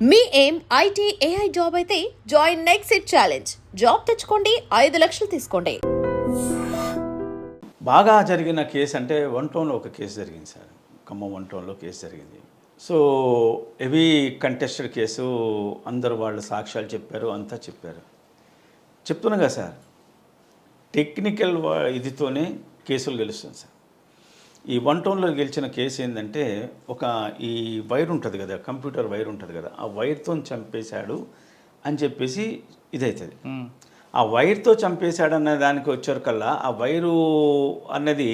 మీ ఏం IT AI job అయితే join next it challenge. Job తెచ్చుకోండి, 5 లక్షలు తీసుకోండి. బాగా జరిగిన కేసు అంటే వన్ టౌన్లో ఒక కేసు జరిగింది సార్. ఖమ్మం వన్ టౌన్లో కేసు జరిగింది. సో హెవీ కంటెస్టెడ్ కేసు, అందరు వాళ్ళ సాక్ష్యాలు చెప్పారు, అంతా చెప్పారు. చెప్తున్నా కదా సార్, టెక్నికల్ ఇదితోనే కేసులు గెలుస్తుంది సార్. ఈ వన్ టౌన్లో గెలిచిన కేసు ఏంటంటే, ఈ వైర్ ఉంటుంది కదా, కంప్యూటర్ వైర్ ఉంటుంది కదా, ఆ వైర్తో చంపేశాడు అని చెప్పేసి ఇదవుతుంది. ఆ వైర్తో చంపేశాడు అన్న దానికి వచ్చేకల్లా ఆ వైరు అన్నది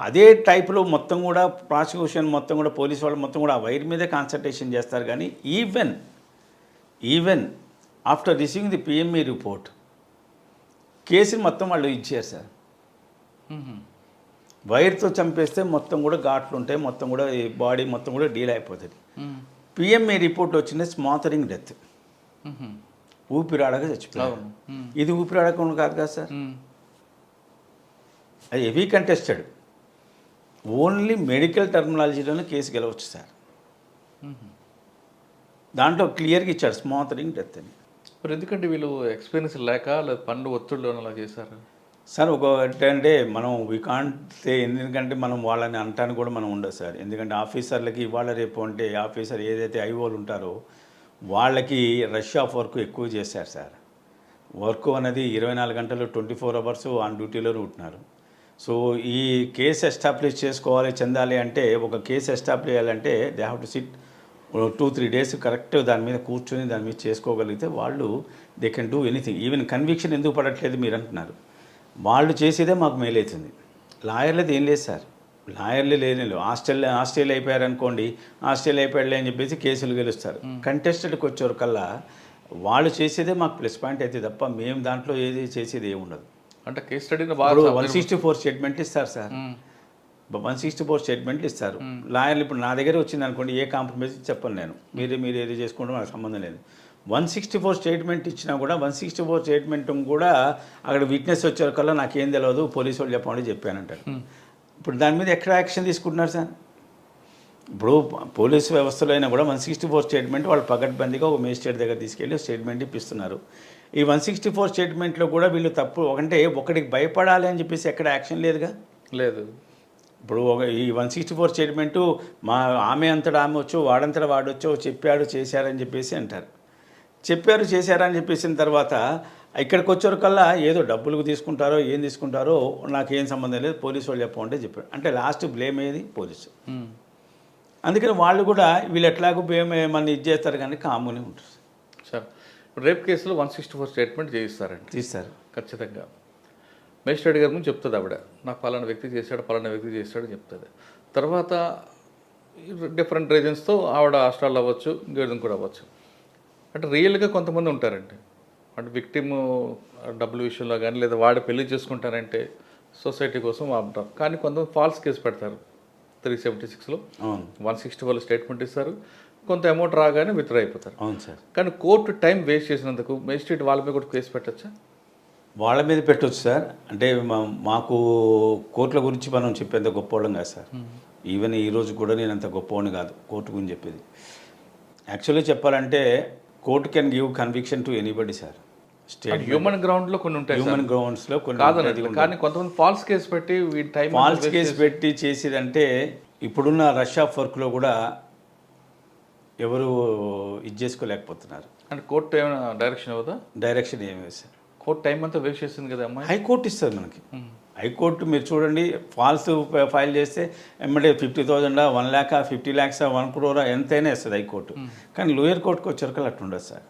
అదే టైప్లో మొత్తం కూడా ప్రాసిక్యూషన్ మొత్తం కూడా పోలీసు వాళ్ళు మొత్తం కూడా ఆ వైర్ మీదే కాన్సన్ట్రేషన్ చేస్తారు. కానీ even after receiving the PME report కేసుని మొత్తం వాళ్ళు ఇచ్చారు సార్. వైర్తో చంపేస్తే మొత్తం కూడా ఘాట్లు ఉంటాయి, మొత్తం కూడా ఈ బాడీ మొత్తం కూడా డీల్ అయిపోతుంది. పిఎంఈ రిపోర్ట్ వచ్చింది స్మాథరింగ్ డెత్, ఊపిరాడక చచ్చిపోయాడు. ఇది ఊపిరాడకుండా కాదు కదా సార్, అది హెవీ కంటెస్టెడ్. ఓన్లీ మెడికల్ టర్మినాలజీలోనే కేసు గెలవచ్చు సార్. దాంట్లో క్లియర్గా ఇచ్చాడు స్మాథరింగ్ డెత్ అని. మరి ఎందుకంటే వీళ్ళు ఎక్స్పీరియన్స్ లేక లేదా పన్ను ఒత్తిడిలో అలా చేశారు సార్. అంటే మనం వికాంటే, ఎందుకంటే మనం వాళ్ళని అంటానికి కూడా మనం ఉండదు సార్. ఎందుకంటే ఆఫీసర్లకి ఇవాళ రేపు అంటే ఆఫీసర్ ఏదైతే ఐఓలు ఉంటారో వాళ్ళకి రష్ ఆఫ్ వర్క్ ఎక్కువ చేశారు సార్. వర్క్ అనేది 24 గంటలు 24 అవర్స్ ఆన్ డ్యూటీలో ఉంటున్నారు. సో ఈ కేసు ఎస్టాబ్లిష్ చేసుకోవాలి, చెందాలి అంటే, ఒక కేసు ఎస్టాబ్లిష్ చేయాలంటే they have to SIT 2-3 days correct దాని మీద కూర్చొని దాని మీద చేసుకోగలిగితే వాళ్ళు they can do anything. Even conviction ఎందుకు పడట్లేదు మీరు అంటున్నారు, వాళ్ళు చేసేదే మాకు మేలవుతుంది. లాయర్లది ఏం లేదు సార్, లాయర్లు లేని ఆస్ట్రేలియా అయిపోయారనుకోండి, ఆస్ట్రేలియా అయిపోయాడులే అని చెప్పేసి కేసులు గెలుస్తారు. కంటెస్టెడ్కి వచ్చేవరకల్లా వాళ్ళు చేసేదే మాకు ప్లస్ పాయింట్ అయితే తప్ప మేము దాంట్లో ఏది చేసేది ఏమి ఉండదు. అంటే కేసు స్టడీని 164 స్టేట్మెంట్ ఇస్తారు సార్, 164 స్టేట్మెంట్లు ఇస్తారు. లాయర్లు ఇప్పుడు నా దగ్గర వచ్చింది అనుకోండి, ఏ కాంప్రమైజ్ చెప్పను నేను, మీరు ఏది చేసుకుంటే నాకు సంబంధం లేదు. 164 స్టేట్మెంట్ ఇచ్చినా కూడా 164 స్టేట్మెంట్ కూడా అక్కడ విట్నెస్ వచ్చేకల్లా నాకేం తెలియదు, పోలీసు వాళ్ళు చెప్పండి చెప్పానంటారు. ఇప్పుడు దాని మీద ఎక్కడ యాక్షన్ తీసుకుంటున్నారు సార్? ఇప్పుడు పోలీసు వ్యవస్థలో అయినా కూడా 164 స్టేట్మెంట్ వాళ్ళు పకడ్బందీగా ఒక మేజిస్ట్రేట్ దగ్గర తీసుకెళ్ళి స్టేట్మెంట్ ఇప్పిస్తున్నారు. ఈ 164 స్టేట్మెంట్లో కూడా వీళ్ళు తప్పు ఒకటికి భయపడాలి అని చెప్పేసి ఎక్కడ యాక్షన్ లేదుగా. లేదు. ఇప్పుడు ఈ 164 స్టేట్మెంటు ఆమె అంతటా ఆమె వచ్చో వాడంతటా వాడొచ్చో చెప్పాడు చేశారని చెప్పేసి అంటారు. చెప్పారు చేశారని చెప్పేసిన తర్వాత ఇక్కడికి వచ్చేవరకల్లా ఏదో డబ్బులకు తీసుకుంటారో ఏం తీసుకుంటారో నాకేం సంబంధం లేదు, పోలీసు వాళ్ళు చెప్పమంటే చెప్పారు అంటే లాస్ట్ బ్లేమ్ ఏది పోలీసు. అందుకని వాళ్ళు కూడా వీళ్ళు ఎట్లాగో బ్లేమ్ ఏమన్నా ఇది చేస్తారు కానీ కాముని ఉంటారు సార్. రేప్ కేసులో 164 స్టేట్మెంట్ చేయిస్తారండి, తీస్తారు ఖచ్చితంగా. మేజిస్ట్రేట్ గారి ముందు చెప్తుంది ఆవిడ, నాకు పలానా వ్యక్తి చేశాడు చెప్తుంది. తర్వాత డిఫరెంట్ రీజన్స్తో ఆవిడ హాస్టల్లో అవ్వచ్చు, ఇంకేదం కూడా అవ్వచ్చు. అంటే రియల్గా కొంతమంది ఉంటారండి, అంటే విక్టిమ్ డబ్బుల విషయంలో కానీ లేదా వాడు పెళ్లి చేసుకుంటారంటే సొసైటీ కోసం అంటారు. కానీ కొంతమంది ఫాల్స్ కేసు పెడతారు 376లో, 164 స్టేట్మెంట్ ఇస్తారు, కొంత అమౌంట్ రాగానే విత్డ్రా అయిపోతారు. అవును సార్. కానీ కోర్టు టైం వేస్ట్ చేసినందుకు మేజిస్ట్రేట్ వాళ్ళ మీద కూడా కేసు పెట్టచ్చా? వాళ్ళ మీద పెట్టవచ్చు సార్. అంటే మాకు కోర్టుల గురించి మనం చెప్పేంత గొప్పవాళ్ళం కాదు సార్. ఈవెన్ ఈరోజు కూడా నేను అంత గొప్పవాడిని కాదు కోర్టు గురించి చెప్పేది. యాక్చువల్లీ చెప్పాలంటే court can give conviction to anybody sir. State human గ్రౌండ్లో కొన్ని ఉంటాయి, హ్యూమన్ గ్రౌండ్స్లో కొన్ని కాదనది. కానీ కొంతమంది ఫాల్స్ కేసు పెట్టి ఫాల్స్ కేసు పెట్టి చేసేదంటే ఇప్పుడున్న రష్ ఆఫ్ వర్క్లో కూడా ఎవరు ఇది చేసుకోలేకపోతున్నారు. అంటే కోర్టు ఏమైనా డైరెక్షన్ అవ్వదా? డైరెక్షన్ ఏమి సార్, కోర్టు టైం అంతా వేస్ట్ చేస్తుంది కదా అమ్మాయి. హైకోర్టు ఇస్తుంది మనకి. హైకోర్టు మీరు చూడండి, ఫాల్స్ ఫైల్ చేస్తే ఎమ్మడే 50,000 1 lakh 50 lakhs 1 crore ఎంతైనా ఇస్తుంది హైకోర్టు. కానీ లోయర్ కోర్టుకు వచ్చేవరకు అట్లా ఉండదు సార్.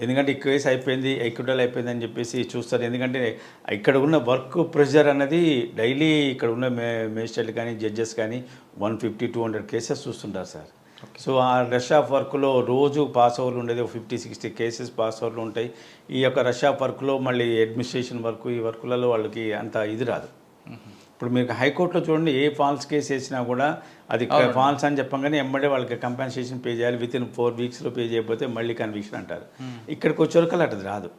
ఎందుకంటే ఈ కేసు అయిపోయింది, ఎక్విటల్ అయిపోయింది అని చెప్పేసి చూస్తారు. ఎందుకంటే ఇక్కడ ఉన్న వర్క్ ప్రెషర్ అన్నది డైలీ ఇక్కడ ఉన్న మేజిస్ట్రేట్లు కానీ జడ్జెస్ కానీ 150-200 కేసెస్ చూస్తుంటారు సార్. సో ఆ రష్ ఆఫ్ వర్క్లో రోజు పాస్ ఓవర్లు ఉండేది 50-60 కేసెస్ పాస్ ఓవర్లు ఉంటాయి. ఈ యొక్క రష్ ఆఫ్ వర్క్లో మళ్ళీ అడ్మినిస్ట్రేషన్ వర్క్, ఈ వర్కులలో వాళ్ళకి అంత ఇది రాదు. ఇప్పుడు మీకు హైకోర్టులో చూడండి, ఏ ఫాల్స్ కేసు వేసినా కూడా అది ఫాల్స్ అని చెప్పగానే ఎమ్మడే వాళ్ళకి కంపెన్సేషన్ పే చేయాలి, విత్ ఇన్ 4 weeksలో పే చేయకపోతే మళ్ళీ కన్విక్షన్ అంటారు. ఇక్కడికి వచ్చేవరకు అది రాదు.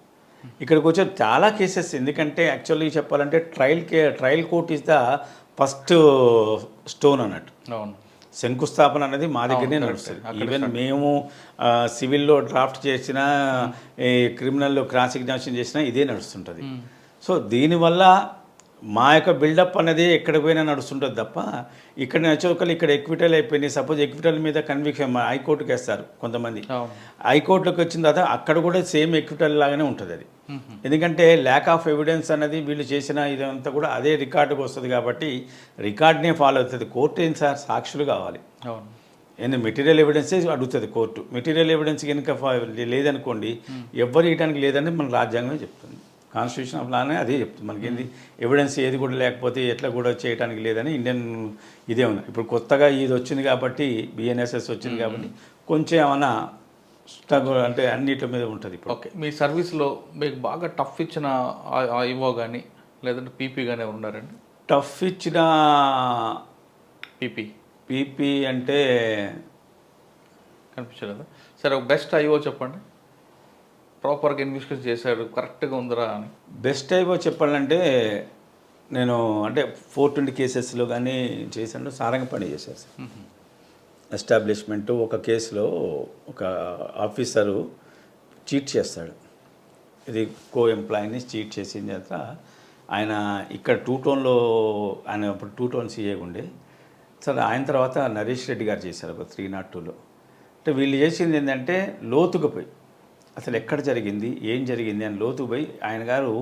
ఇక్కడికి వచ్చే చాలా కేసెస్, ఎందుకంటే యాక్చువల్లీ చెప్పాలంటే trial court is the first stone అన్నట్టు. శంకుస్థాపన అనేది మా దగ్గరనే నడుస్తుంది. ఈవెన్ మేము సివిల్లో డ్రాఫ్ట్ చేసిన, ఈ క్రిమినల్లో క్రాస్ ఎగ్జామినేషన్ చేసినా ఇదే నడుస్తుంటుంది. సో దీనివల్ల మా యొక్క బిల్డప్ అనేది ఎక్కడికి పోయినా నడుస్తుంటుంది తప్ప ఇక్కడ నచ్చోకలు ఇక్కడ ఎక్విటల్ అయిపోయినాయి. సపోజ్ ఎక్విటల్ మీద కన్విక్షన్ హైకోర్టుకి వేస్తారు కొంతమంది. హైకోర్టుకి వచ్చిన తర్వాత అక్కడ కూడా సేమ్ ఎక్విటల్ లాగానే ఉంటుంది అది. ఎందుకంటే ల్యాక్ ఆఫ్ ఎవిడెన్స్ అనేది వీళ్ళు చేసిన ఇదంతా కూడా అదే రికార్డుకి వస్తుంది కాబట్టి రికార్డ్నే ఫాలో అవుతుంది. కోర్టు ఏం సార్, సాక్షులు కావాలి. ఏంటంటే మెటీరియల్ ఎవిడెన్సే అడుగుతుంది కోర్టు. మెటీరియల్ ఎవిడెన్స్ కనుక లేదనుకోండి, ఎవ్వరు ఇవ్వడానికి లేదని మన రాజ్యాంగమే చెప్తుంది. కాన్స్టిట్యూషన్ ఆఫ్ లానే అదే చెప్తుంది మనకి. ఏంది ఎవిడెన్స్ ఏది కూడా లేకపోతే ఎట్లా కూడా చేయడానికి లేదని ఇండియన్ ఇదే ఉంది. ఇప్పుడు కొత్తగా ఇది వచ్చింది కాబట్టి, బిఎన్ఎస్ఎస్ వచ్చింది కాబట్టి కొంచెం ఏమైనా స్ట్రగుల్ అంటే అన్నిటి మీద ఉంటుంది. ఇప్పుడు ఓకే, మీ సర్వీస్లో మీకు బాగా టఫ్ ఇచ్చిన ఐఓ కానీ లేదంటే పీపీ కానీ ఎవరు ఉన్నారండి? టఫ్ ఇచ్చిన పీపీ అంటే కనిపించలేదా? సరే, ఒక బెస్ట్ ఐఓ చెప్పండి. ప్రాపర్గా ఇన్వెస్టిగేట్ చేశాడు, కరెక్ట్గా ఉందిరా అని. బెస్ట్ ఐఓ చెప్పాలంటే నేను అంటే 420 కేసెస్లో కానీ చేశాను. సారంగపణి చేశాను సార్. ఎస్టాబ్లిష్మెంటు ఒక కేసులో ఒక ఆఫీసరు చీట్ చేస్తాడు. ఇది కో ఎంప్లాయీని చీట్ చేసిన తర్వాత ఆయన ఇక్కడ 2 టౌన్లో, ఆయన అప్పుడు 2 టౌన్ సీఏ ఉండే సార్. ఆయన తర్వాత నరేష్ రెడ్డి గారు చేశారు ఒక 302లో. అంటే వీళ్ళు చేసింది ఏంటంటే లోతుకు పోయి అసలు ఎక్కడ జరిగింది, ఏం జరిగింది అని లోతుకు పోయి ఆయన గారు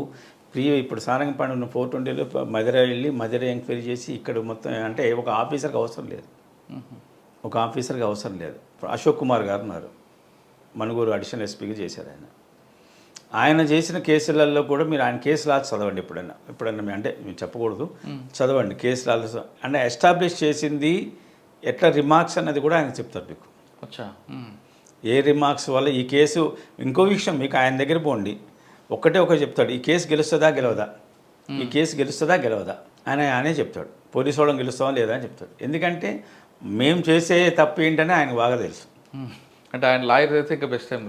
ఇప్పుడు సారంగపాణి ఉన్న 420లో మధుర వెళ్ళి మధుర ఎంక్వైరీ చేసి ఇక్కడ మొత్తం అంటే ఒక ఆఫీసర్కి అవసరం లేదు. ఒక ఆఫీసర్కి అవసరం లేదు. అశోక్ కుమార్ గారు ఉన్నారు, మనుగూరు అడిషనల్ ఎస్పీగా చేశారు ఆయన. ఆయన చేసిన కేసులలో కూడా మీరు ఆయన కేసులు చదవండి ఎప్పుడన్నా అంటే మీరు చెప్పకూడదు, చదవండి కేసులు. అంటే ఎస్టాబ్లిష్ చేసింది ఎట్లా రిమార్క్స్ అన్నది కూడా ఆయన చెప్తారు మీకు. ఏ రిమార్క్స్ వల్ల ఈ కేసు, ఇంకో విషయం మీకు ఆయన దగ్గర పోండి, ఒకటే చెప్తాడు, ఈ కేసు గెలుస్తుందా గెలవదా, ఈ కేసు గెలుస్తుందా గెలవదా ఆయనే చెప్తాడు. పోలీసు వాళ్ళని గెలుస్తామా లేదా అని చెప్తాడు. ఎందుకంటే మేము చేసే తప్పు ఏంటని ఆయనకు బాగా తెలుసు. అంటే ఆయన లాయర్ అయితే ఇంకా బెస్ట్ టైం.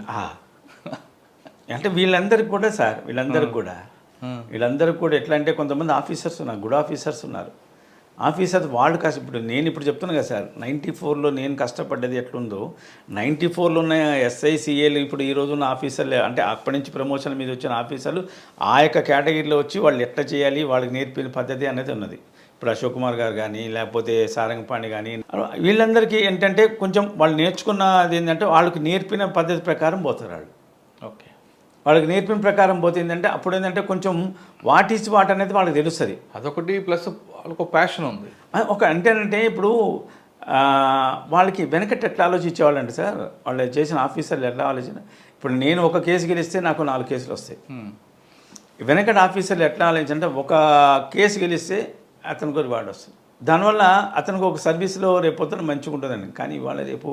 అంటే వీళ్ళందరికీ కూడా సార్, వీళ్ళందరికీ కూడా ఎట్లా అంటే కొంతమంది ఆఫీసర్స్ ఉన్నారు, గుడ్ ఆఫీసర్స్ ఉన్నారు. ఆఫీసర్స్ వాళ్ళు ఇప్పుడు నేను ఇప్పుడు చెప్తున్నాను కదా సార్, 94లో నేను కష్టపడ్డది ఎట్లుందో 94లో ఉన్న ఎస్ఐసిఏలు ఇప్పుడు ఈ రోజు ఉన్న ఆఫీసర్లు, అంటే అప్పటి నుంచి ప్రమోషన్ మీద వచ్చిన ఆఫీసర్లు ఆ యొక్క కేటగిరీలో వచ్చి వాళ్ళు ఎట్లా చేయాలి, వాళ్ళకి నేర్పిన పద్ధతి అనేది ఉన్నది. ఇప్పుడు అశోక్ కుమార్ గారు కానీ లేకపోతే సారంగపాణి కానీ వీళ్ళందరికీ ఏంటంటే కొంచెం వాళ్ళు నేర్చుకున్నది ఏంటంటే వాళ్ళకి నేర్పిన పద్ధతి ప్రకారం పోతారు వాళ్ళు. ఓకే, వాళ్ళకి నేర్పిన ప్రకారం పోతే ఏంటంటే అప్పుడు ఏంటంటే కొంచెం వాట్ ఈజ్ వాట్ అనేది వాళ్ళకి తెలుస్తుంది. అదొకటి, ప్లస్ వాళ్ళకు ప్యాషన్ ఉంది. అంటే ఇప్పుడు వాళ్ళకి వెనకటి ఎట్లా ఆలోచించేవాళ్ళండి సార్, వాళ్ళు చేసిన ఆఫీసర్లు ఎట్లా ఆలోచన. ఇప్పుడు నేను ఒక కేసు గెలిస్తే నాకు 4 కేసులు వస్తాయి. వెనకటి ఆఫీసర్లు ఎట్లా ఆలోచించంటే ఒక కేసు గెలిస్తే అతనికి ఒక వార్డు వస్తుంది. దానివల్ల అతనికి ఒక సర్వీస్లో రేపు పొద్దున మంచిగా ఉంటుందండి. కానీ ఇవాళ రేపు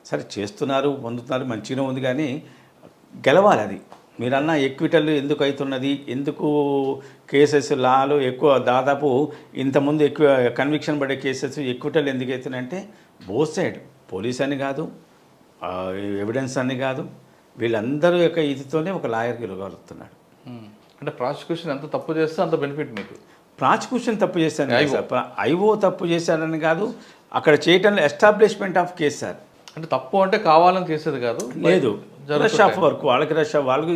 సరే చేస్తున్నారు, పొందుతున్నారు, మంచిగా ఉంది, కానీ గెలవాలి. అది మీరన్నా ఎక్విటల్ ఎందుకు అవుతున్నది, ఎందుకు కేసెస్ లాలో ఎక్కువ దాదాపు ఇంతకుముందు ఎక్కువ కన్విక్షన్ పడే కేసెస్ ఎక్విటల్ ఎందుకు అవుతున్నాయంటే బోత్ సైడ్, పోలీస్ అని కాదు, ఎవిడెన్స్ అని కాదు, వీళ్ళందరూ యొక్క ఇదితోనే ఒక లాయర్ గెలగలుగుతున్నాడు. అంటే ప్రాసిక్యూషన్ ఎంత తప్పు చేస్తే అంత బెనిఫిట్ మీకు. ప్రాసిక్యూషన్ తప్పు చేశాను, ఐఓ తప్పు చేశారని కాదు, అక్కడ చేయటంలో ఎస్టాబ్లిష్మెంట్ ఆఫ్ కేసు సార్. అంటే తప్పు అంటే కావాలని చేసేది కాదు, లేదు, రష్ ఆఫ్ వర్క్ వాళ్ళకి వాళ్ళకి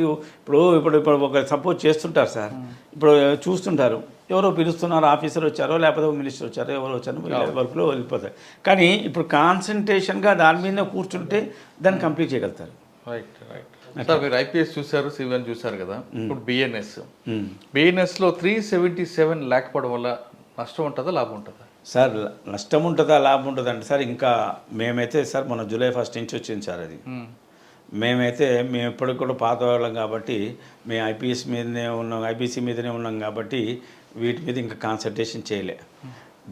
ఇప్పుడు ఒక సపోజ్ చేస్తుంటారు సార్. ఇప్పుడు చూస్తుంటారు, ఎవరో పిలుస్తున్నారు, ఆఫీసర్ వచ్చారో లేకపోతే మినిస్టర్ వచ్చారో ఎవరో వచ్చారో వర్క్లో వెళ్ళిపోతారు. కానీ ఇప్పుడు కాన్సన్ట్రేషన్గా దాని మీద కూర్చుంటే దాన్ని కంప్లీట్ చేయగలుగుతారు. రైట్ రైట్ సార్, మీరు ఐపీఎస్ చూశారు, సివిఎన్ చూశారు కదా, ఇప్పుడు బిఎన్ఎస్లో 377 లేకపోవడం వల్ల నష్టం ఉంటుందా లాభం ఉంటుందా సార్? నష్టం ఉంటుందా లాభం ఉంటుందా అంటే సార్, ఇంకా మేమైతే సార్ మన జూలై 1 నుంచి వచ్చింది సార్ అది. మేము ఎప్పటికి కూడా పాత వాళ్ళం కాబట్టి మేము ఐపీఎస్ మీదనే ఉన్నాం, ఐపీసీ మీదనే ఉన్నాం కాబట్టి వీటి మీద ఇంకా కాన్సన్ట్రేషన్ చేయలే.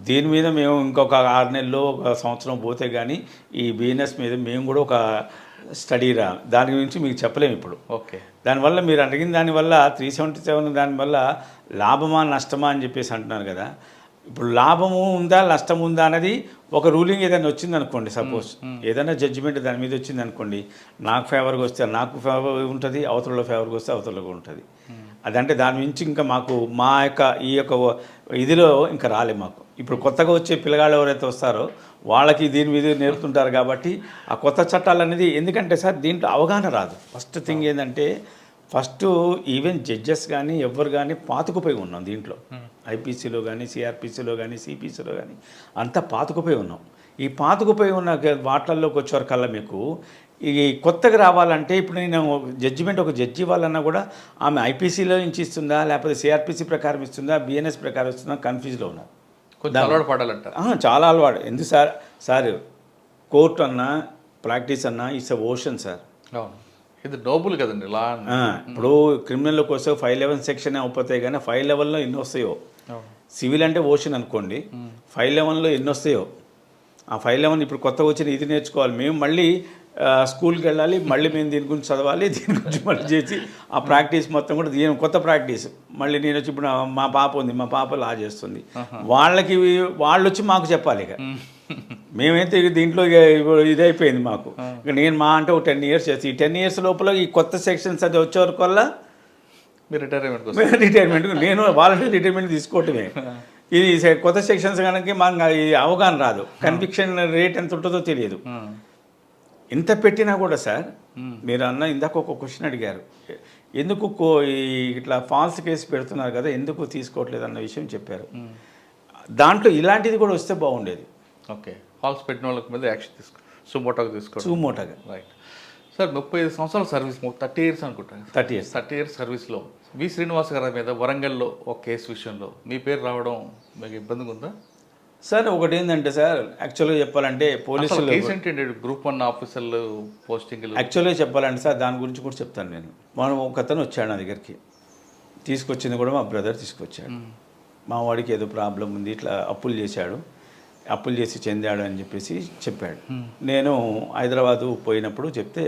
దీని మీద మేము ఇంకొక 6 నెలల్లో 1 సంవత్సరం పోతే కానీ ఈ బిజినెస్ మీద మేము కూడా ఒక స్టడీ దాని గురించి మీకు చెప్పలేము ఇప్పుడు. ఓకే, దానివల్ల మీరు అడిగిన దానివల్ల 377 దానివల్ల లాభమా నష్టమా అని చెప్పేసి అంటున్నారు కదా. ఇప్పుడు లాభము ఉందా నష్టం ఉందా అనేది ఒక రూలింగ్ ఏదైనా వచ్చింది అనుకోండి, సపోజ్ ఏదైనా జడ్జిమెంట్ దాని మీద వచ్చింది అనుకోండి, నాకు ఫేవర్గా వస్తే నాకు ఫేవర్ ఉంటుంది, అవతలలో ఫేవర్గా వస్తే అవతలలో ఉంటుంది. అదంటే దాని నుంచి ఇంకా మాకు మా యొక్క ఈ యొక్క ఇదిలో ఇంకా రాలే మాకు. ఇప్పుడు కొత్తగా వచ్చే పిల్లగాళ్ళు ఎవరైతే వస్తారో వాళ్ళకి దీని మీద నేర్పుతుంటారు కాబట్టి ఆ కొత్త చట్టాలు అనేది ఎందుకంటే సార్ దీంట్లో అవగాహన రాదు. ఫస్ట్ థింగ్ ఏంటంటే ఫస్ట్ ఈవెన్ జడ్జెస్ కానీ ఎవరు కానీ పాతుకుపోయి ఉన్నాం దీంట్లో. ఐపీసీలో కానీ సిఆర్పిసిలో కానీ సిపిసిలో కానీ అంతా పాతుకుపోయి ఉన్నాం. ఈ పాతుకుపోయి ఉన్న వాటిల్లోకి వచ్చేవరకల్లా మీకు ఈ కొత్తగా రావాలంటే ఇప్పుడు నేను జడ్జిమెంట్ ఒక జడ్జి ఇవ్వాలన్నా కూడా ఆమె ఐపీసీలో నుంచి ఇస్తుందా లేకపోతే సిఆర్పిసి ప్రకారం ఇస్తుందా బిఎన్ఎస్ ప్రకారం ఇస్తుందా కన్ఫ్యూజ్లో ఉన్నారు. కొంచెం అలవాటు పడాలంట. చాలా అలవాటు. ఎందుకు సార్ కోర్టు అన్నా ప్రాక్టీస్ అన్నా ఇట్స్ అ ఓషన్ సార్. ఇది నోబుల్ కదండి లా. ఇప్పుడు క్రిమినల్లోకి వస్తే 511 సెక్షన్ అయిపోతాయి కానీ 511లో ఎన్ని వస్తాయో. సివిల్ అంటే ఓషన్ అనుకోండి, 511లో ఎన్ని వస్తాయో. ఆ 511 ఇప్పుడు కొత్తగా వచ్చిన ఇది నేర్చుకోవాలి మేము, మళ్ళీ స్కూల్కి వెళ్ళాలి, మళ్ళీ మేము దీని గురించి చదవాలి, దీని గురించి మళ్ళీ చేసి ఆ ప్రాక్టీస్ మొత్తం కూడా దీని కొత్త ప్రాక్టీస్. మళ్ళీ నేను వచ్చి ఇప్పుడు మా పాప ఉంది, మా పాప లా చేస్తుంది, వాళ్ళు వచ్చి మాకు చెప్పాలి. ఇక మేమైతే దీంట్లో ఇదైపోయింది మాకు. ఇక నేను మా అంటే ఒక 10 ఇయర్స్ చేసి ఈ 10 ఇయర్స్ లోపల ఈ కొత్త సెక్షన్స్ అది వచ్చే వరకు వల్ల మీరు రిటైర్మెంట్ నేను వాలంటీర్ రిటైర్మెంట్ తీసుకోవటమే. ఇది కొత్త సెక్షన్స్ కనుక మాకు ఈ అవగాహన రాదు. కన్విక్షన్ రేట్ ఎంత ఉంటుందో తెలియదు. ఎంత పెట్టినా కూడా సార్ మీరు అన్న ఇందాక ఒక క్వశ్చన్ అడిగారు, ఎందుకు ఇట్లా ఫాల్స్ కేసు పెడుతున్నారు కదా ఎందుకు తీసుకోవట్లేదు అన్న విషయం చెప్పారు. దాంట్లో ఇలాంటిది కూడా వస్తే బాగుండేది. ఓకే, ఫాల్స్ పెట్టిన వాళ్ళకి మీద యాక్షన్ సుమోటాగా రైట్. సార్ 35 సంవత్సరాల సర్వీస్, 30 ఇయర్స్ అనుకుంటాను. 30 ఇయర్స్ సర్వీస్లో వి శ్రీనివాస్ గారి మీద వరంగల్లో ఒక కేసు విషయంలో మీ పేరు రావడం మీకు ఇబ్బందిగా ఉందా సార్? ఒకటి ఏంటంటే సార్ యాక్చువల్గా చెప్పాలంటే పోలీసులు గ్రూప్ 1 ఆఫీసర్లు పోస్టింగ్ యాక్చువల్గా చెప్పాలంటే సార్ దాని గురించి కూడా చెప్తాను నేను. మనం ఒక అతను వచ్చాడు నా దగ్గరికి, తీసుకొచ్చింది కూడా మా బ్రదర్ తీసుకొచ్చాడు. మా వాడికి ఏదో ప్రాబ్లం ఉంది, ఇట్లా అప్పులు చేసి చెందాడు అని చెప్పేసి చెప్పాడు. నేను హైదరాబాదు పోయినప్పుడు చెప్తే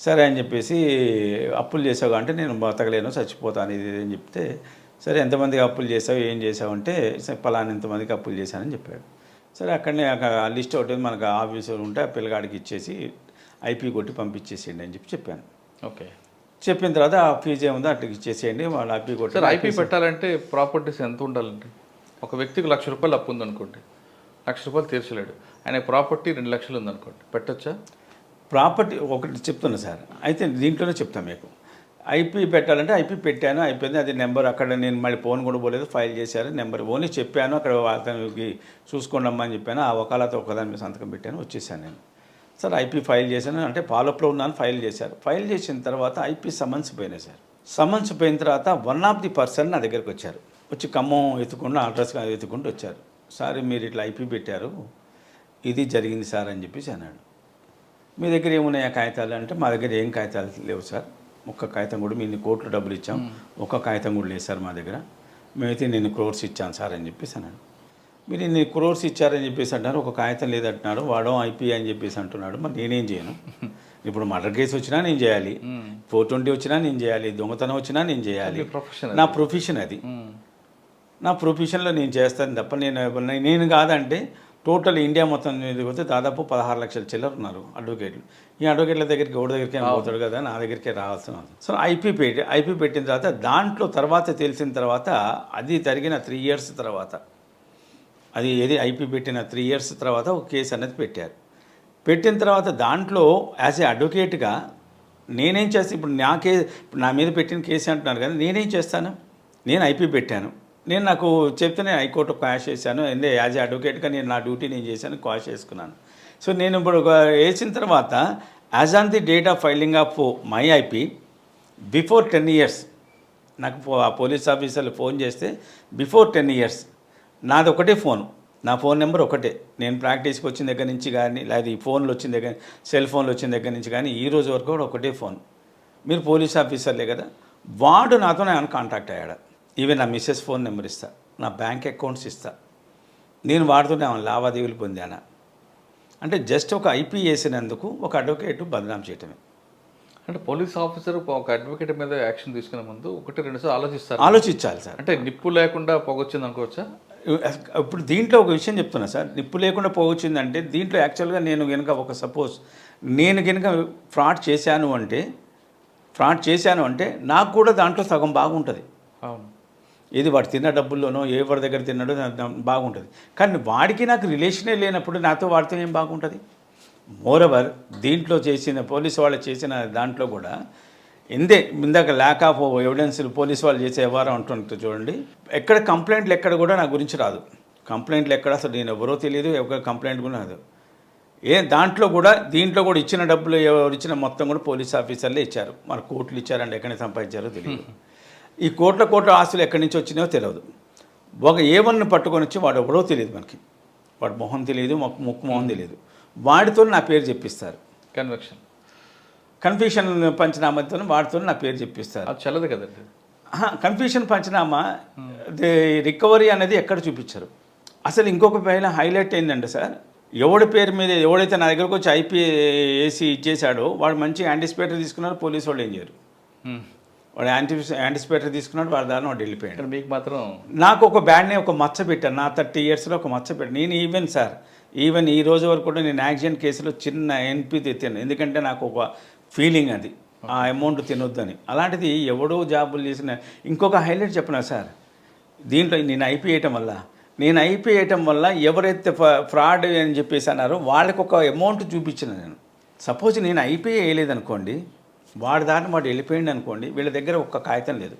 సరే అని చెప్పేసి అప్పులు చేసావు అంటే నేను బతకలేను చచ్చిపోతాను ఇది అని చెప్తే సరే ఎంతమందికి అప్పులు చేసావు ఏం చేసావు అంటే పలానా ఎంతమందికి అప్పులు చేశానని చెప్పాడు. సరే అక్కడనే లిస్ట్ ఒకటి మనకు ఆఫీసర్ ఉంటే ఆ పిల్లగాడికి ఇచ్చేసి ఐపీ కొట్టి పంపించేసేయండి అని చెప్పాను. ఓకే, చెప్పిన తర్వాత ఆ ఫీజు ఏముందో అట్లా ఇచ్చేసేయండి వాళ్ళు ఐపీ కొట్టి. సార్ ఐపీ పెట్టాలంటే ప్రాపర్టీస్ ఎంత ఉండాలండి? ఒక వ్యక్తికి ₹1,00,000 అప్పు ఉందనుకోండి, ₹1,00,000 తీర్చలేడు, ఆయన ప్రాపర్టీ 2 లక్షలు ఉందనుకోండి, పెట్టొచ్చా? ప్రాపర్టీ ఒకటి చెప్తున్నా సార్, అయితే దీంట్లోనే చెప్తాను మీకు. ఐపీ పెట్టాలంటే ఐపీ పెట్టాను, అయిపోయింది. అది నెంబర్ అక్కడ నేను మళ్ళీ ఫోన్ కూడా పోలేదు, ఫైల్ చేశారు నెంబర్ ఓన్లీ చెప్పాను, అక్కడ అతనికి చూసుకోండి అమ్మా అని చెప్పాను. ఆ వకాలతో ఒకదాని మీద సంతకం పెట్టాను, వచ్చేసాను నేను. సార్ ఐపీ ఫైల్ చేశాను అంటే ఫాలోఅప్లో ఉన్నాను, ఫైల్ చేశారు. ఫైల్ చేసిన తర్వాత ఐపీ సమన్స్ పోయినాయి సార్. సమన్స్ పోయిన తర్వాత వన్ ఆఫ్ ది పర్సన్ నా దగ్గరికి వచ్చారు, వచ్చి ఖమ్మం ఎత్తుకుండా అడ్రస్ ఎత్తుకుంటూ వచ్చారు. సార్ మీరు ఇట్లా ఐపీ పెట్టారు, ఇది జరిగింది సార్ అని చెప్పేసి అన్నాడు. మీ దగ్గర ఏమున్నాయి ఆ కాగితాలు అంటే మా దగ్గర ఏం కాగితాలు లేవు సార్, ఒక్క కాగితం కూడా మీ కోట్లు డబ్బులు ఇచ్చాం, ఒక్క కాగితం కూడా లేదు సార్ మా దగ్గర, మేమైతే నేను క్రోర్స్ ఇచ్చాను సార్ అని చెప్పేసి అన్నాడు. మీరు ఇన్ని క్రోర్స్ ఇచ్చారని చెప్పేసి అంటారు, ఒక కాగితం లేదంటున్నాడు, వాడో ఐపీ అని చెప్పేసి అంటున్నాడు. మరి నేనేం చేయను? ఇప్పుడు మర్డర్ కేసు వచ్చినా నేను చేయాలి, 420 వచ్చినా నేను చేయాలి, దొంగతనం వచ్చినా నేను చేయాలి, నా ప్రొఫెషన్ అది. నా ప్రొఫెషన్లో నేను చేస్తాను తప్ప నేను కాదంటే టోటల్ ఇండియా మొత్తం మీద పోతే దాదాపు 16 లక్షల చిల్లర ఉన్నారు అడ్వకేట్లు. ఈ అడ్వకేట్ల దగ్గరికి ఎవరి దగ్గరికి పోతాడు కదా, నా దగ్గరికే రావాల్సిన. సో ఐపీ పెట్టిన తర్వాత దాంట్లో తర్వాత తెలిసిన తర్వాత అది జరిగిన 3 ఇయర్స్ తర్వాత అది ఐపీ పెట్టిన 3 ఇయర్స్ తర్వాత ఒక కేసు అనేది పెట్టారు. పెట్టిన తర్వాత దాంట్లో యాజ్ ఏ అడ్వకేట్గా నేనేం చేస్తాను? ఇప్పుడు నా మీద పెట్టిన కేసు అంటున్నారు కదా, నేనేం చేస్తాను? నేను ఐపీ పెట్టాను, నేను నాకు చెప్తే నేను హైకోర్టు క్వాష్ చేశాను, యాజ్ ఏ అడ్వకేట్గా నేను నా డ్యూటీ నేను చేశాను, క్వాష్ చేసుకున్నాను. సో నేను ఇప్పుడు వేసిన తర్వాత as on the date of filing of my IP before 10 years నాకు పోలీస్ ఆఫీసర్లు ఫోన్ చేస్తే బిఫోర్ 10 ఇయర్స్ నాది ఒకటే ఫోను, నా ఫోన్ నెంబర్ ఒకటే. నేను ప్రాక్టీస్కి వచ్చిన దగ్గర నుంచి కానీ లేదా ఈ ఫోన్లు వచ్చిన దగ్గర సెల్ ఫోన్లు వచ్చిన దగ్గర నుంచి కానీ ఈ రోజు వరకు కూడా ఒకటే ఫోన్. మీరు పోలీస్ ఆఫీసర్లే కదా, వాడు నాతో కాంటాక్ట్ అయ్యాడు. ఈవెన్ నా మిస్సెస్ ఫోన్ నెంబర్ ఇస్తా, నా బ్యాంక్ అకౌంట్స్ ఇస్తా, నేను వాడుతూనే లావాదేవీలు పొందాను. అంటే జస్ట్ ఒక ఐపీ వేసినందుకు ఒక అడ్వకేట్ బదనాం చేయటమే. అంటే పోలీస్ ఆఫీసర్ ఒక అడ్వకేట్ మీద యాక్షన్ తీసుకునే ముందు 1-2 సార్లు ఆలోచించాలి సార్. అంటే నిప్పు లేకుండా పొగొచ్చింది అనుకోవచ్చా? ఇప్పుడు దీంట్లో ఒక విషయం చెప్తున్నా సార్, నిప్పు లేకుండా పోవచ్చిందంటే దీంట్లో యాక్చువల్గా నేను కనుక ఒక సపోజ్ నేను కనుక ఫ్రాడ్ చేశాను అంటే నాకు కూడా దాంట్లో సగం బాగుంటుంది. అవును, ఏది వాడు తిన్న డబ్బుల్లోనో ఎవరి దగ్గర తిన్నాడో బాగుంటుంది. కానీ వాడికి నాకు రిలేషనే లేనప్పుడు నాతో వాడితో ఏం బాగుంటుంది? మోరవర్ దీంట్లో చేసిన పోలీసు వాళ్ళు చేసిన దాంట్లో కూడా ఇందాక ల్యాక్ ఆఫ్ ఎవిడెన్స్ పోలీసు వాళ్ళు చేసే వ్యవహారం అంటుంటే చూడండి, ఎక్కడ కంప్లైంట్లు ఎక్కడ కూడా నా గురించి రాదు. కంప్లైంట్లు ఎక్కడ అసలు నేను ఎవరో తెలియదు, ఎవరి కంప్లైంట్ కూడా రాదు. దీంట్లో కూడా ఇచ్చిన డబ్బులు ఎవరు ఇచ్చిన మొత్తం కూడా పోలీస్ ఆఫీసర్లే ఇచ్చారు. మన కోట్లు ఇచ్చారంటే ఎక్కడి నుంచి సంపాదించారో తెలియదు. ఈ కోట్ల ఆస్తులు ఎక్కడి నుంచి వచ్చినాయో తెలియదు. ఒక ఏవన్ను పట్టుకొని వచ్చి వాడు ఎవరో తెలియదు, మనకి వాడు మొహం తెలియదు, ముక్కు మొహం తెలియదు, వాడితో నా పేరు చెప్పిస్తారు. కన్ఫ్యూషన్ పంచనామాతో వాడితో నా పేరు చెప్పిస్తారు. అది చల్లదు కదండి. కన్ఫ్యూషన్ పంచనామా రికవరీ అనేది ఎక్కడ చూపించారు. అసలు ఇంకొక పైన హైలైట్ ఏంటంటే సార్, ఎవడి పేరు మీద ఎవడైతే నా దగ్గరకు వచ్చి ఐపీఏసి ఇచ్చేసాడో వాడు మంచి యాంటిసిపేటర్ తీసుకున్నారు, పోలీసు వాళ్ళు ఏం చేయరు. వాడు యాంటిసిపేటర్ తీసుకున్నాడు, వాడి దారిని వాడు వెళ్ళిపోయాడు. మీకు మాత్రం నాకు ఒక బ్యాడ్ని ఒక మచ్చ పెట్టాను, నా 30 ఇయర్స్లో ఒక మచ్చ పెట్టాను. నేను ఈవెన్ ఈ రోజు వరకు కూడా నేను యాక్సిడెంట్ కేసులో చిన్న ఎన్పి తెచ్చాను. ఎందుకంటే నాకు ఒక ఫీలింగ్ అది, ఆ అమౌంట్ తినొద్దని. అలాంటిది ఎవడో జాబులు చేసిన. ఇంకొక హైలైట్ చెప్పనా సార్, దీంట్లో నేను ఐపీ వేయటం వల్ల ఎవరైతే ఫ్రాడ్ అని చెప్పేసి అన్నారో వాళ్ళకి ఒక అమౌంట్ చూపించిన నేను. సపోజ్ నేను ఐపీ వేయలేదనుకోండి, వాడి దారిని వాడు వెళ్ళిపోయింది అనుకోండి, వీళ్ళ దగ్గర ఒక్క కాగితం లేదు.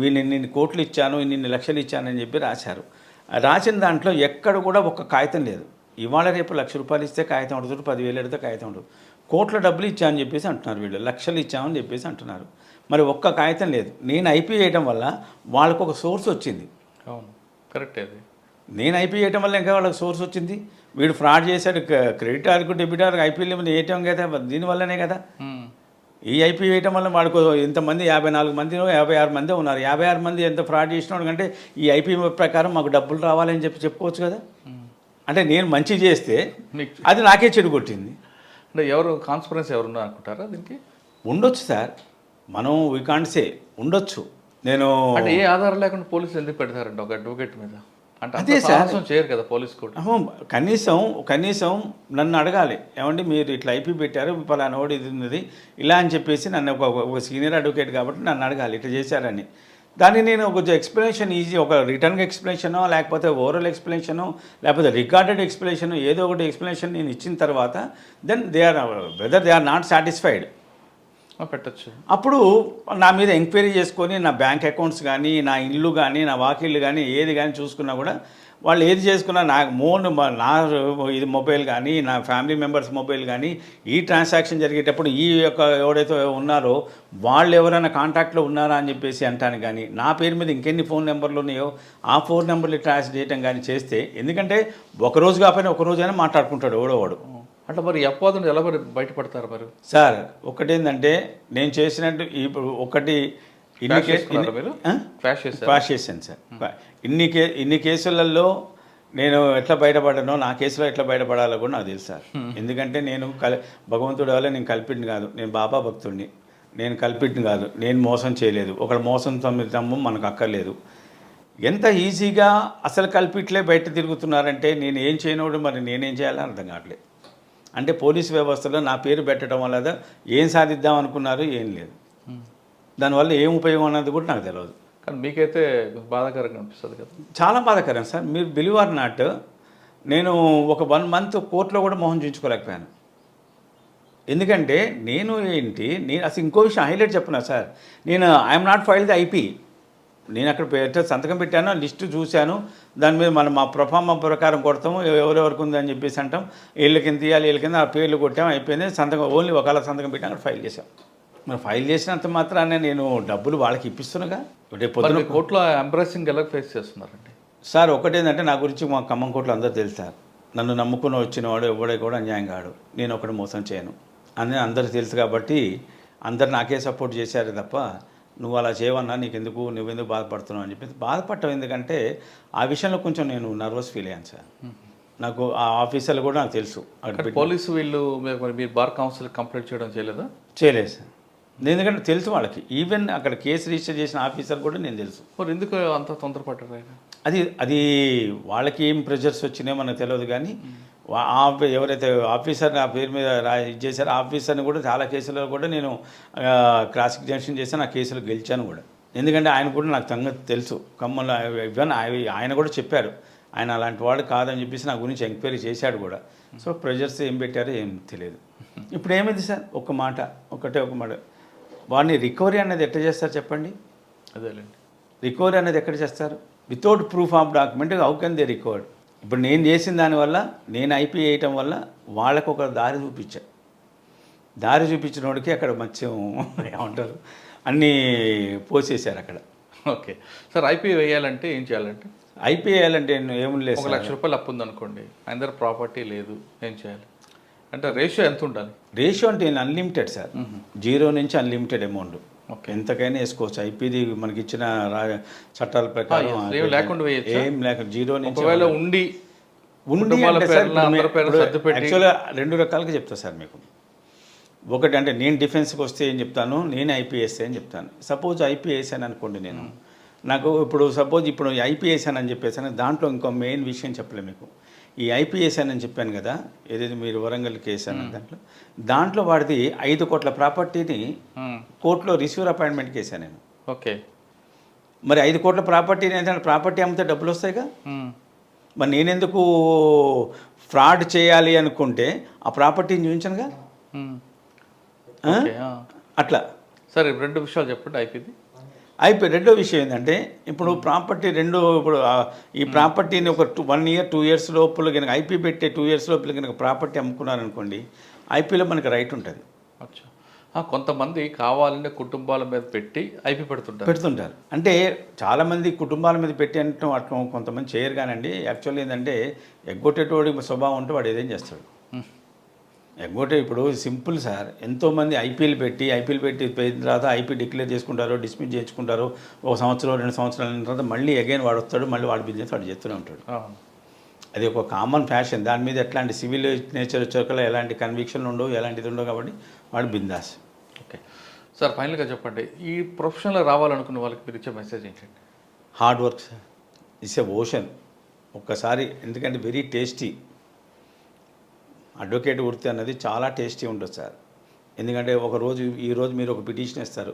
ఇన్ని కోట్లు ఇచ్చాను, ఇన్ని లక్షలు ఇచ్చానని చెప్పి రాశారు. రాసిన దాంట్లో ఎక్కడ కూడా ఒక్క కాగితం లేదు. ఇవాళ రేపు ₹1,00,000 ఇస్తే కాగితం ఉంటుంది, 10,000 ఎడితే కాగితం ఉంటుంది. కోట్ల డబ్బులు ఇచ్చామని చెప్పేసి అంటున్నారు వీళ్ళు, లక్షలు ఇచ్చామని చెప్పేసి అంటున్నారు. మరి ఒక్క కాగితం లేదు. నేను ఐపీ వేయటం వల్ల వాళ్ళకు ఒక సోర్స్ వచ్చింది. అవును, కరెక్ట్. అది నేను ఐపీ వేయటం వల్ల ఇంకా వాళ్ళకి సోర్స్ వచ్చింది. వీడు ఫ్రాడ్ చేశాడు, క్రెడిట్ కార్డుకు డెబిట్ కార్డుకు ఐపీఎల్ వేయటం కదా, దీనివల్లనే కదా. ఈ ఐపీ వేయటం వల్ల వాడికి ఇంతమంది 54 మంది 56 మంది ఉన్నారు. 56 మంది ఎంత ఫ్రాడ్ చేసినాడు కంటే ఈ ఐపీ ప్రకారం మాకు డబ్బులు రావాలని చెప్పుకోవచ్చు కదా. అంటే నేను మంచి చేస్తే అది నాకే చెడు కొట్టింది. అంటే ఎవరు కాన్స్పరెన్సీ ఎవరున్నారు అనుకుంటారా దీనికి? ఉండొచ్చు సార్, మనం వీ కాంట్ సే, ఉండొచ్చు. నేను అంటే ఏ ఆధారం లేకుండా పోలీసులు ఎందుకు పెడతారండి ఒక అడ్వకేట్ మీద? అంటే అదే సాహసం చేయరు కదా పోలీసు కూడా. కనీసం నన్ను అడగాలి, ఏమండి మీరు ఇట్లా ఐపీ పెట్టారు, పలానా వాడు ఇది ఉన్నది ఇలా అని చెప్పేసి నన్ను ఒక సీనియర్ అడ్వకేట్ కాబట్టి నన్ను అడగాలి ఇట్లా చేశారని. దాన్ని నేను కొంచెం ఎక్స్ప్లెనేషన్ ఒక రిటర్న్ ఎక్స్ప్లెనేషనో లేకపోతే ఓరల్ ఎక్స్ప్లెనేషనో లేకపోతే రికార్డెడ్ ఎక్స్ప్లెనేషనో ఏదో ఒకటి ఎక్స్ప్లెనేషన్ నేను ఇచ్చిన తర్వాత then whether they are not satisfied పెట్టచ్చు. అప్పుడు నా మీద ఎంక్వైరీ చేసుకొని నా బ్యాంక్ అకౌంట్స్ కానీ, నా ఇల్లు కానీ, నా వాకిళ్ళు కానీ ఏది కానీ చూసుకున్నా కూడా వాళ్ళు ఏది చేసుకున్నా నా ఇది మొబైల్ కానీ, నా ఫ్యామిలీ మెంబర్స్ మొబైల్ కానీ, ఈ ట్రాన్సాక్షన్ జరిగేటప్పుడు ఈ యొక్క ఎవరైతే ఉన్నారో వాళ్ళు ఎవరైనా కాంటాక్ట్లో ఉన్నారా అని చెప్పేసి అంటాను. కానీ నా పేరు మీద ఇంకెన్ని ఫోన్ నెంబర్లు ఉన్నాయో ఆ ఫోన్ నెంబర్లు ట్రాన్స్ చేయటం కానీ చేస్తే, ఎందుకంటే ఒకరోజు కాకపోయినా ఒకరోజైనా మాట్లాడుకుంటాడు ఎవడోవాడు. అంటే మరి అపవాదం ఎలా బయటపడతారు మరి? సార్ ఒకటేంటంటే నేను చేసినట్టు ఇప్పుడు క్రాష్ చేశాను సార్. ఇన్ని కేసులలో నేను ఎట్లా బయటపడ్డానో నా కేసులో ఎట్లా బయటపడాలో కూడా నాకు తెలుసు సార్. ఎందుకంటే నేను భగవంతుడి వల్ల నేను కల్పిట్ని కాదు, నేను బాబా భక్తుడిని. నేను కల్పిట్ని కాదు, నేను మోసం చేయలేదు. ఒకళ్ళు మోసం తమ్ము మనకు అక్కర్లేదు. ఎంత ఈజీగా అసలు కల్పిట్లే బయట తిరుగుతున్నారంటే నేను ఏం చేయనోడు, మరి నేనేం చేయాలని అర్థం కావట్లేదు. అంటే పోలీసు వ్యవస్థలో నా పేరు పెట్టడం వల్ల ఏం సాధిద్దాం అనుకున్నారు, ఏం లేదు. దానివల్ల ఏం ఉపయోగం అన్నది కూడా నాకు తెలియదు. కానీ మీకైతే బాధాకరంగా అనిపిస్తుంది కదా? చాలా బాధాకరం సార్. మీరు బిలీవ్ ఆర్ నాట్, నేను ఒక 1 మంత్ కోర్టులో కూడా మొహం చూయించుకోలేకపోయాను. ఎందుకంటే నేను అసలు ఇంకో విషయం హైలైట్ చెప్పనా సార్, నేను I'm not file the IP. నేను అక్కడ సంతకం పెట్టాను, లిస్టు చూశాను, దాని మీద మా ప్రొఫార్మా ప్రకారం కొడతాము, ఎవరెవరికి ఉందని చెప్పేసి అంటాం, వీళ్ళ కింద తీయాలి, వీళ్ళ కింద ఆ పేర్లు కొట్టాము, అయిపోయింది. సంతకం ఓన్లీ ఒకవేళ సంతకం పెట్టి అక్కడ ఫైల్ చేసాం. మరి ఫైల్ చేసినంత మాత్రాన్ని నేను డబ్బులు వాళ్ళకి ఇప్పిస్తున్నాగా. పొద్దున కోర్టులో ఎంబ్రాసింగ్ ఎలా ఫేస్ చేస్తున్నారండి సార్? ఒకటేంటంటే నా గురించి మా ఖమ్మం కోర్టులో అందరూ తెలుసు సార్. నన్ను నమ్ముకుని వచ్చినవాడు ఎవడే కూడా అన్యాయం కాడు, నేను ఒకటి మోసం చేయను అని అందరూ తెలుసు. కాబట్టి అందరు నాకే సపోర్ట్ చేశారు తప్ప నువ్వు అలా చేయవన్నా నీకెందుకు, నువ్వెందుకు బాధపడుతున్నావు అని చెప్పి బాధపడటం. ఎందుకంటే ఆ విషయంలో కొంచెం నేను నర్వస్ ఫీల్ అయ్యాను సార్. నాకు ఆ ఆఫీసర్లు కూడా నాకు తెలుసు. పోలీసు వీళ్ళు మీరు బార్ కౌన్సిల్ కంప్లైంట్ చేయలేదా? చేయలేదు సార్, ఎందుకంటే తెలుసు వాళ్ళకి. ఈవెన్ అక్కడ కేసు రిజిస్టర్ చేసిన ఆఫీసర్ కూడా నేను తెలుసు. మరి ఎందుకు అంత తొందరపడ్డారు? అది వాళ్ళకి ఏం ప్రెషర్స్ వచ్చినాయో మనకు తెలియదు. కానీ ఎవరైతే ఆఫీసర్ నా పేరు మీద చేశారో ఆఫీసర్ని కూడా చాలా కేసులలో కూడా నేను క్రాస్ ఎగ్జామినేషన్ చేశాను, ఆ కేసులు గెలిచాను కూడా. ఎందుకంటే ఆయన కూడా నాకు సంగతి తెలుసు ఖమ్మంలో ఇవన్నీ ఆయన కూడా చెప్పారు, ఆయన అలాంటి వాడు కాదని చెప్పేసి నా గురించి ఎంక్వైరీ చేశాడు కూడా. సో ప్రెజర్స్ ఏం పెట్టారో ఏం తెలియదు. ఇప్పుడు ఏమైంది సార్, ఒక మాట వాడిని రికవరీ అనేది ఎట్లా చేస్తారు చెప్పండి? అదేలేండి. రికవరీ అనేది ఎక్కడ చేస్తారు? Without proof of document how can they recovered? ఇప్పుడు నేను చేసిన దానివల్ల, నేను ఐపీ వేయటం వల్ల వాళ్ళకు ఒక దారి చూపించిన వాడికి అక్కడ మంచి ఏమంటారు అన్నీ పోసేశారు అక్కడ. ఓకే సార్, ఐపీ వేయాలంటే ఏం చేయాలంటే? ఐపీ వేయాలంటే ఏమి లేదు, 1 లక్ష రూపాయలు అప్పు ఉందనుకోండి, ఆయన దగ్గర ప్రాపర్టీ లేదు, ఏం చేయాలి అంటే? రేషియో ఎంత ఉండాలి? రేషియో అంటే అన్లిమిటెడ్ సార్, 0 నుంచి అన్లిమిటెడ్ అమౌంట్ ఓకే, ఎంతకైనా వేసుకోవచ్చు. ఐపీది మనకి ఇచ్చిన చట్టాల ప్రకారం లేకుండా వేయచ్చు, ఏం లేకుండా 0 నుంచి. ఒకవేళ ఉండి అంటే సార్ యాక్చువల్గా 2 రకాలుగా చెప్తా సార్ మీకు. ఒకటి అంటే నేను డిఫెన్స్కి వస్తే ఏం చెప్తాను, నేను ఐపీఎస్ అని చెప్తాను. సపోజ్ ఐపీఎస్ అని అనుకోండి, నేను నాకు ఇప్పుడు ఐపీఎస్ అని చెప్పేసాను, దాంట్లో ఇంకో మెయిన్ విషయం చెప్పలే మీకు. ఈ ఐపీఎస్ అని చెప్పాను కదా, ఏదైతే మీరు వరంగల్ కేసు అని దాంట్లో వాడిది 5 కోట్ల ప్రాపర్టీని కోర్టులో రిసీవర్ అపాయింట్మెంట్కి వేసాను నేను. ఓకే, మరి 5 కోట్ల ప్రాపర్టీని ఏంటంటే ప్రాపర్టీ అమ్మితే డబ్బులు వస్తాయిగా. మరి నేనెందుకు ఫ్రాడ్ చేయాలి అనుకుంటే ఆ ప్రాపర్టీని చూపించనుగా. అట్లా సరే, 2 విషయాలు చెప్పండి. రెండో విషయం ఏంటంటే, ఇప్పుడు ప్రాపర్టీ ఈ ప్రాపర్టీని ఒక 1 ఇయర్ 2 ఇయర్స్ లోపల కనుక ఐపీ పెట్టే 2 ఇయర్స్ లోపల కనుక ప్రాపర్టీ అమ్ముకున్నారనుకోండి, ఐపీలో మనకి రైట్ ఉంటుంది. కొంతమంది కావాలంటే కుటుంబాల మీద పెట్టి ఐపీ పెడుతుంటారు. అంటే చాలామంది కుటుంబాల మీద పెట్టి అంటే అట్లా కొంతమంది చేయరు కానండి. యాక్చువల్లీ ఏంటంటే ఎగ్గొట్టేటోడి స్వభావం ఉంటే వాడు ఏదేం చేస్తాడు. ఇప్పుడు సింపుల్ సార్, ఎంతోమంది ఐపీఎల్ పెట్టి పోయిన తర్వాత ఐపీ డిక్లేర్ చేసుకుంటారు, డిస్మిస్ చేసుకుంటారు. 1 సంవత్సరం 2 సంవత్సరాల తర్వాత మళ్ళీ అగైన్ వాడు వస్తాడు, మళ్ళీ వాడి బిజినెస్ వాడు చేస్తూనే ఉంటాడు. అది ఒక కామన్ ఫ్యాషన్. దాని మీద ఎట్లాంటి సివిల్ నేచర్ వచ్చాక ఎలాంటి కన్విక్షన్లు ఉండవు, ఎలాంటిది ఉండవు, కాబట్టి వాడు బిందాస్. ఓకే సార్, ఫైనల్గా చెప్పండి, ఈ ప్రొఫెషన్లో రావాలనుకున్న వాళ్ళకి మీరు ఇచ్చే మెసేజ్ ఏంటండి? Hard work sir, it's a ocean. ఒక్కసారి, ఎందుకంటే వెరీ టేస్టీ. అడ్వకేట్ వృత్తి అన్నది చాలా టేస్టీ ఉంటుంది సార్. ఎందుకంటే ఈరోజు మీరు ఒక పిటిషన్ ఇస్తారు,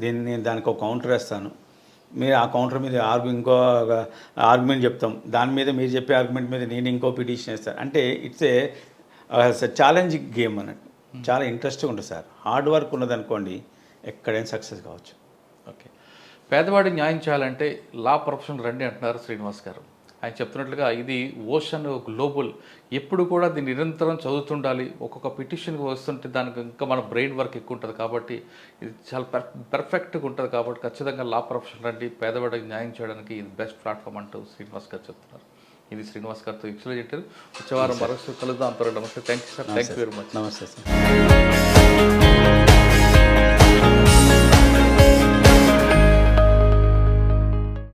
నేను దానికి ఒక కౌంటర్ వేస్తాను, మీరు ఆ కౌంటర్ మీద ఇంకో ఆర్గ్యుమెంట్ చెప్తాం, దాని మీద మీరు చెప్పే ఆర్గ్యుమెంట్ మీద నేను ఇంకో పిటిషన్ ఇస్తాను. అంటే ఇట్స్ ఏ ఛాలెంజింగ్ గేమ్ అన్నట్టు. చాలా ఇంట్రెస్ట్గా ఉంటుంది సార్. హార్డ్ వర్క్ ఉన్నదనుకోండి, ఎక్కడైనా సక్సెస్ కావచ్చు. ఓకే, పేదవాడికి న్యాయం చేయాలంటే లా ప్రొఫెషన్ రండి అంటున్నారు శ్రీనివాస్ గారు. ఆయన చెప్తున్నట్లుగా ఇది ఓషన్ గ్లోబల్, ఎప్పుడు కూడా దీన్ని నిరంతరం చదువుతుండాలి. ఒక్కొక్క పిటిషన్కి వస్తుంటే దానికి ఇంకా మన బ్రెయిన్ వర్క్ ఎక్కువ ఉంటుంది, కాబట్టి ఇది చాలా పర్ఫెక్ట్గా ఉంటుంది. కాబట్టి ఖచ్చితంగా లా ప్రొఫెషన్ రండి, పేదవాడికి న్యాయం చేయడానికి ఇది బెస్ట్ ప్లాట్ఫామ్ అంటూ శ్రీనివాస్ గారు చెప్తున్నారు. ఇది శ్రీనివాస్ గారితో ఎక్స్ప్లెయిన్ చేశారు. వచ్చే వారం మరొకసారి కలుద్దాం. అంతవరకు నమస్తే. Thank you sir, thank you very much. నమస్తే సార్.